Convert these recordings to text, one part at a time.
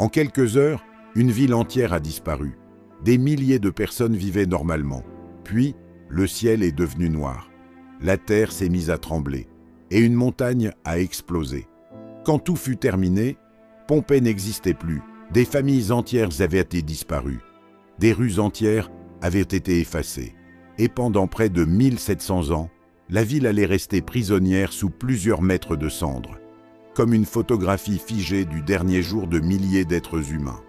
En quelques heures, une ville entière a disparu. Des milliers de personnes vivaient normalement. Puis, le ciel est devenu noir. La terre s'est mise à trembler et une montagne a explosé. Quand tout fut terminé, Pompée n'existait plus. Des familles entières avaient été disparues. Des rues entières avaient été effacées. Et pendant près de 1700 ans, la ville allait rester prisonnière sous plusieurs mètres de cendres, comme une photographie figée du dernier jour de milliers d'êtres humains.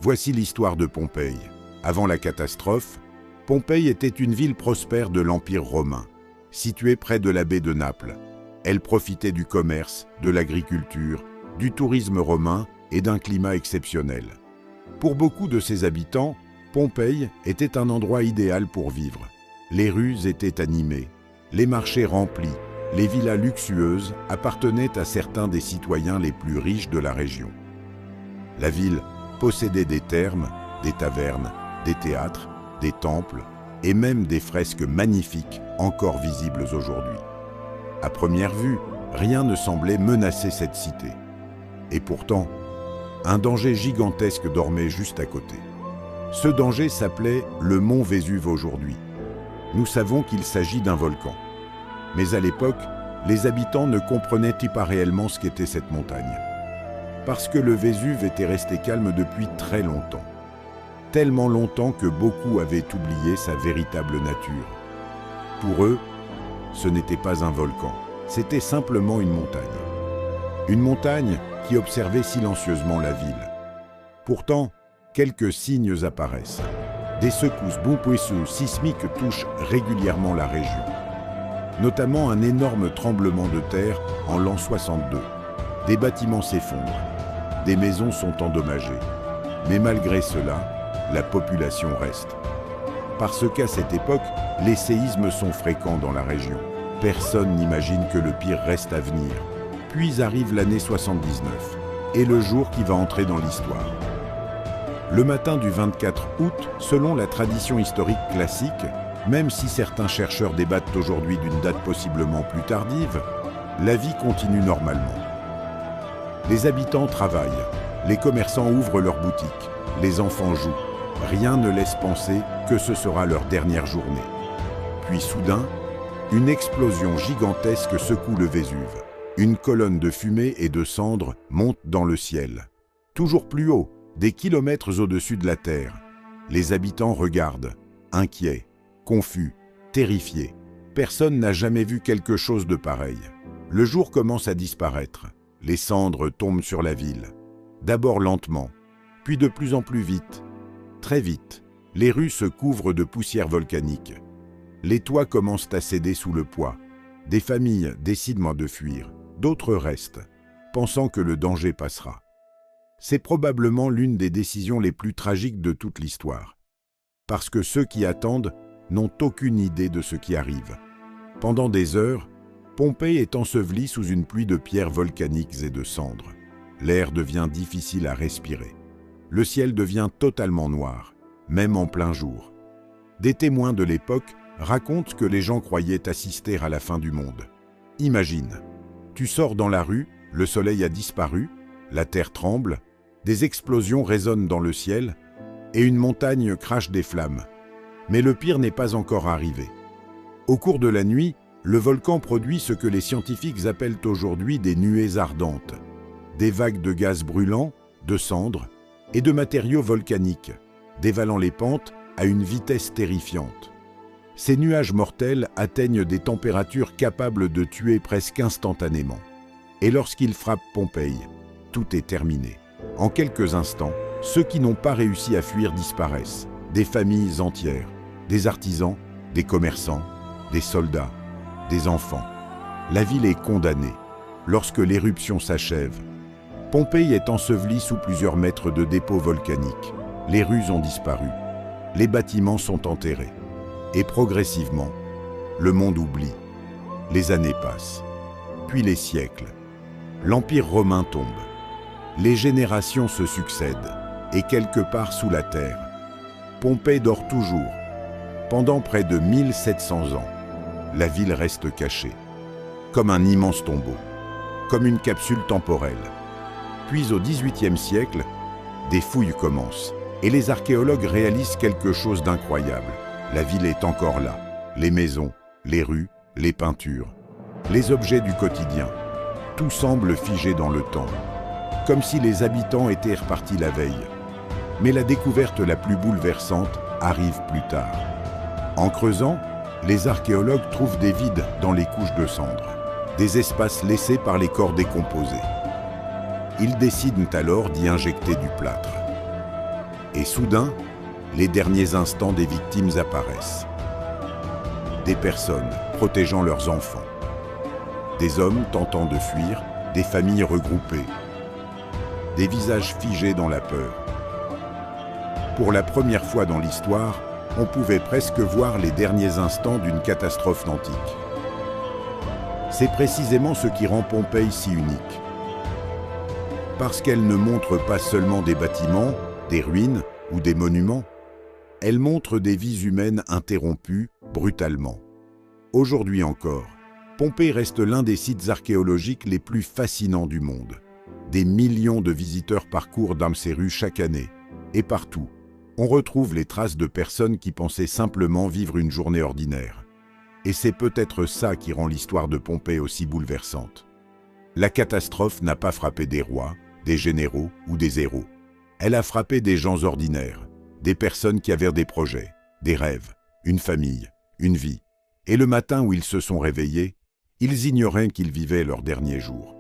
Voici l'histoire de Pompéi. Avant la catastrophe, Pompéi était une ville prospère de l'Empire romain, située près de la baie de Naples. Elle profitait du commerce, de l'agriculture, du tourisme romain et d'un climat exceptionnel. Pour beaucoup de ses habitants, Pompéi était un endroit idéal pour vivre. Les rues étaient animées, les marchés remplis, les villas luxueuses appartenaient à certains des citoyens les plus riches de la région. La ville possédait des thermes, des tavernes, des théâtres, des temples et même des fresques magnifiques encore visibles aujourd'hui. À première vue, rien ne semblait menacer cette cité. Et pourtant, un danger gigantesque dormait juste à côté. Ce danger s'appelait le mont Vésuve aujourd'hui. Nous savons qu'il s'agit d'un volcan. Mais à l'époque, les habitants ne comprenaient pas réellement ce qu'était cette montagne. Parce que le Vésuve était resté calme depuis très longtemps. Tellement longtemps que beaucoup avaient oublié sa véritable nature. Pour eux, ce n'était pas un volcan, c'était simplement une montagne. Une montagne qui observait silencieusement la ville. Pourtant, quelques signes apparaissent. Des secousses sismiques touchent régulièrement la région. Notamment un énorme tremblement de terre en l'an 62. Des bâtiments s'effondrent, des maisons sont endommagées. Mais malgré cela, la population reste. Parce qu'à cette époque, les séismes sont fréquents dans la région. Personne n'imagine que le pire reste à venir. Puis arrive l'année 79, et le jour qui va entrer dans l'histoire. Le matin du 24 août, selon la tradition historique classique, même si certains chercheurs débattent aujourd'hui d'une date possiblement plus tardive, la vie continue normalement. Les habitants travaillent, les commerçants ouvrent leurs boutiques, les enfants jouent. Rien ne laisse penser que ce sera leur dernière journée. Puis soudain, une explosion gigantesque secoue le Vésuve. Une colonne de fumée et de cendres monte dans le ciel. Toujours plus haut, des kilomètres au-dessus de la terre. Les habitants regardent, inquiets, confus, terrifiés. Personne n'a jamais vu quelque chose de pareil. Le jour commence à disparaître. Les cendres tombent sur la ville. D'abord lentement, puis de plus en plus vite. Très vite, les rues se couvrent de poussière volcanique. Les toits commencent à céder sous le poids. Des familles décident de fuir. D'autres restent, pensant que le danger passera. C'est probablement l'une des décisions les plus tragiques de toute l'histoire. Parce que ceux qui attendent n'ont aucune idée de ce qui arrive. Pendant des heures, Pompéi est enseveli sous une pluie de pierres volcaniques et de cendres. L'air devient difficile à respirer. Le ciel devient totalement noir, même en plein jour. Des témoins de l'époque racontent que les gens croyaient assister à la fin du monde. Imagine, tu sors dans la rue, le soleil a disparu, la terre tremble, des explosions résonnent dans le ciel et une montagne crache des flammes. Mais le pire n'est pas encore arrivé. Au cours de la nuit, le volcan produit ce que les scientifiques appellent aujourd'hui des nuées ardentes, des vagues de gaz brûlant, de cendres et de matériaux volcaniques, dévalant les pentes à une vitesse terrifiante. Ces nuages mortels atteignent des températures capables de tuer presque instantanément. Et lorsqu'ils frappent Pompéi, tout est terminé. En quelques instants, ceux qui n'ont pas réussi à fuir disparaissent. Des familles entières, des artisans, des commerçants, des soldats, des enfants. La ville est condamnée. Lorsque l'éruption s'achève, Pompéi est ensevelie sous plusieurs mètres de dépôts volcaniques. Les rues ont disparu. Les bâtiments sont enterrés. Et progressivement, le monde oublie. Les années passent, puis les siècles. L'Empire romain tombe. Les générations se succèdent, et quelque part sous la terre, Pompée dort toujours. Pendant près de 1700 ans, la ville reste cachée, comme un immense tombeau, comme une capsule temporelle. Puis au XVIIIe siècle, Des fouilles commencent, et les archéologues réalisent quelque chose d'incroyable. La ville est encore là. Les maisons, les rues, les peintures, les objets du quotidien. Tout semble figé dans le temps, comme si les habitants étaient repartis la veille. Mais la découverte la plus bouleversante arrive plus tard. En creusant, les archéologues trouvent des vides dans les couches de cendres, des espaces laissés par les corps décomposés. Ils décident alors d'y injecter du plâtre. Et soudain, les derniers instants des victimes apparaissent. Des personnes protégeant leurs enfants. Des hommes tentant de fuir, des familles regroupées. Des visages figés dans la peur. Pour la première fois dans l'histoire, on pouvait presque voir les derniers instants d'une catastrophe antique. C'est précisément ce qui rend Pompéi si unique. Parce qu'elle ne montre pas seulement des bâtiments, des ruines ou des monuments, elle montre des vies humaines interrompues brutalement. Aujourd'hui encore, Pompéi reste l'un des sites archéologiques les plus fascinants du monde. Des millions de visiteurs parcourent ces rues chaque année, et partout, on retrouve les traces de personnes qui pensaient simplement vivre une journée ordinaire. Et c'est peut-être ça qui rend l'histoire de Pompéi aussi bouleversante. La catastrophe n'a pas frappé des rois, des généraux ou des héros. Elle a frappé des gens ordinaires, des personnes qui avaient des projets, des rêves, une famille, une vie. Et le matin où ils se sont réveillés, ils ignoraient qu'ils vivaient leur dernier jour.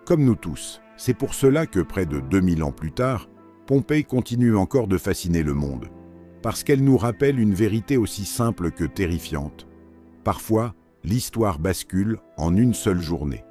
Comme nous tous, c'est pour cela que près de 2000 ans plus tard, Pompéi continue encore de fasciner le monde, parce qu'elle nous rappelle une vérité aussi simple que terrifiante. Parfois, l'histoire bascule en une seule journée.